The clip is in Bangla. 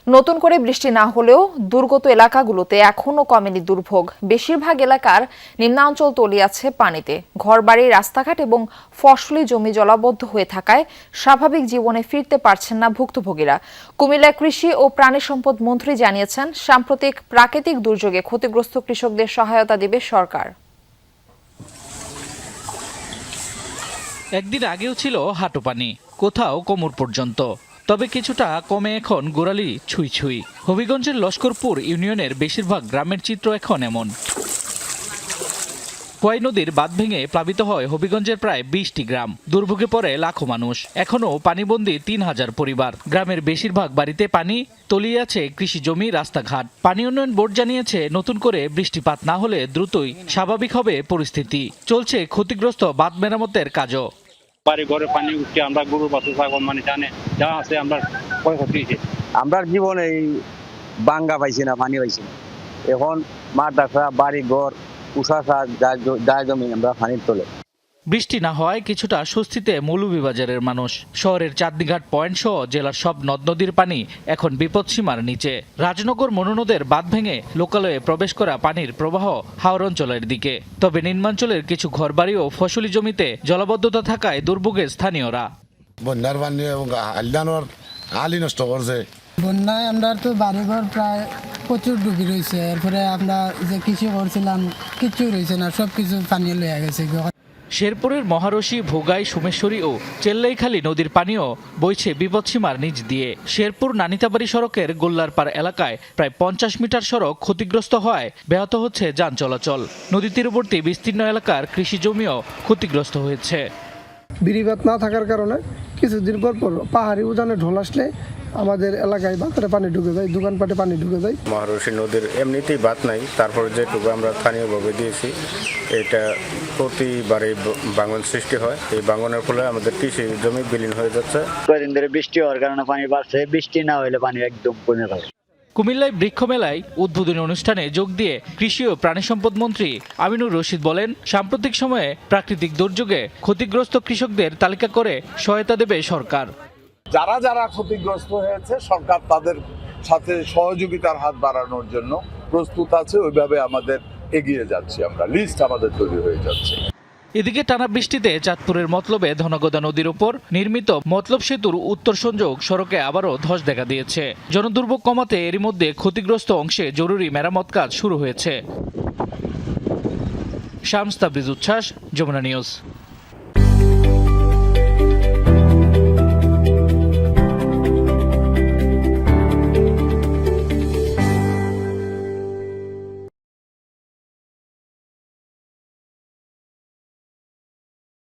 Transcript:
নতুন করে বৃষ্টি না হলেও দুর্গত এলাকাগুলোতে এখনো কমেনি দুর্ভোগ। বেশিরভাগ এলাকার নিম্নাঞ্চল তলিয়ে আছে পানিতে। ঘরবাড়ি, রাস্তাঘাট এবং ফসলি জমি জলাবদ্ধ হয়ে থাকায় স্বাভাবিক জীবনে ফিরতে পারছেন না ভুক্তভোগীরা। কুমিল্লা কৃষি ও প্রাণী সম্পদ মন্ত্রী জানিয়েছেন, সাম্প্রতিক প্রাকৃতিক দুর্যোগে ক্ষতিগ্রস্ত কৃষকদের সহায়তা দেবে সরকার। একদিন আগেও ছিল হাঁটু পানি, কোথাও কোমর পর্যন্ত। তবে কিছুটা কমে এখন গোড়ালি ছুঁই ছুঁই। হবিগঞ্জের লস্করপুর ইউনিয়নের বেশিরভাগ গ্রামের চিত্র এখন এমন। খোয়াই নদীর বাঁধ ভেঙে প্লাবিত হয় হবিগঞ্জের প্রায় 20টি গ্রাম। দুর্ভোগে পড়ে লাখো মানুষ। এখনও পানিবন্দী 3000 পরিবার। গ্রামের বেশিরভাগ বাড়িতে পানি, তলিয়ে আছে কৃষি জমি, রাস্তাঘাট। পানি উন্নয়ন বোর্ড জানিয়েছে, নতুন করে বৃষ্টিপাত না হলে দ্রুতই স্বাভাবিক হবে পরিস্থিতি। চলছে ক্ষতিগ্রস্ত বাঁধ মেরামতের কাজও। বাড়ি ঘরে পানি উঠছে, আমরা গরু বাছুর ছাগল মানে জানে যা আছে আমরা ক্ষয়ক্ষতি হয়েছে। আমরা জীবনে এই বাঙ্গা পাইছি না, পানি পাইছি না। এখন মাদ্রাসা, বাড়ি ঘর, উষা যা জমি আমরা পানির তোলে। বৃষ্টি না হওয়ায় কিছুটা স্বস্তিতে মৌলভীবাজারের মানুষ। শহরের চাঁদনীঘাট পয়েন্ট সহ জেলার সব নদ নদীর পানি এখন বিপদসীমার নিচে। রাজনগর মনুনদের বাঁধ ভেঙে লোকালয়ে প্রবেশ করা পানির প্রবাহ হাওর অঞ্চলের দিকে। তবে নিম্নাঞ্চলের কিছু ঘরবাড়ি ও ফসলি জমিতে জলাবদ্ধতা থাকায় দুর্ভোগে স্থানীয়রা। বন্যার পানি এবং আলি নষ্ট করছে। বন্যায় আমরা তো বাড়িঘর প্রায় প্রচুর ডুবি রয়েছে। এরপরে আমরা যে কৃষি করছিলাম কিছু রয়েছে না, সব কিছু পানি লয়ে গেছে। শেরপুরের মহারশী, ভোগাই, সোমেশ্বরী ও চেল্লাইখালী নদীর পানিও বইছে বিপদসীমার নিচ দিয়ে। শেরপুর নানিতাবাড়ি সড়কের গোল্লারপাড় এলাকায় প্রায় 50 মিটার সড়ক ক্ষতিগ্রস্ত হওয়ায় ব্যাহত হচ্ছে যান চলাচল। নদী তীরবর্তী বিস্তীর্ণ এলাকার কৃষি জমিও ক্ষতিগ্রস্ত হয়েছে। বিড়িবাত না থাকার কারণে কিছুদিন পর পাহাড়ি উজানে ঢোল আসলে আমাদের এলাকায় বাঁধে পানি ঢুকে যায়, দোকানপাটে পানি ঢুকে যায়। মহারশী নদীর এমনিতেই বাঁধ নাই, তারপরে যেটুকু আমরা স্থানীয়ভাবে দিয়েছি, এটা প্রতিবারে ভাঙন সৃষ্টি হয়। এই ভাঙনের ফলে আমাদের কৃষি জমি বিলীন হয়ে যাচ্ছে। কয়েকদিন ধরে বৃষ্টি হওয়ার কারণে পানি বাড়ছে, বৃষ্টি না হলে পানি একদম কমে যাবে। কুমিল্লায় বৃক্ষ মেলায় উদ্বোধনী অনুষ্ঠানে যোগ দিয়ে কৃষি ও প্রাণী সম্পদ মন্ত্রী আমিনুর রশিদ বলেন, সাম্প্রতিক সময়ে প্রাকৃতিক দুর্যোগে ক্ষতিগ্রস্ত কৃষকদের তালিকা করে সহায়তা দেবে সরকার। যারা যারা ক্ষতিগ্রস্ত হয়েছে, সরকার তাদের সাথে সহযোগিতার হাত বাড়ানোর জন্য প্রস্তুত আছে। ওইভাবে আমাদের এগিয়ে যাচ্ছি, আমরা লিস্ট আমাদের তৈরি হয়ে যাচ্ছে। এদিকে টানা বৃষ্টিতে চাঁদপুরের মতলবে ধনগদা নদীর উপর নির্মিত মতলব সেতুর উত্তর সংযোগ সড়কে আবারও ধস দেখা দিয়েছে। জনদুর্ভোগ কমাতে এরই মধ্যে ক্ষতিগ্রস্ত অংশে জরুরি মেরামত কাজ শুরু হয়েছে। শামস তাবরিজ উচ্ছ্বাস, যমুনা নিউজ।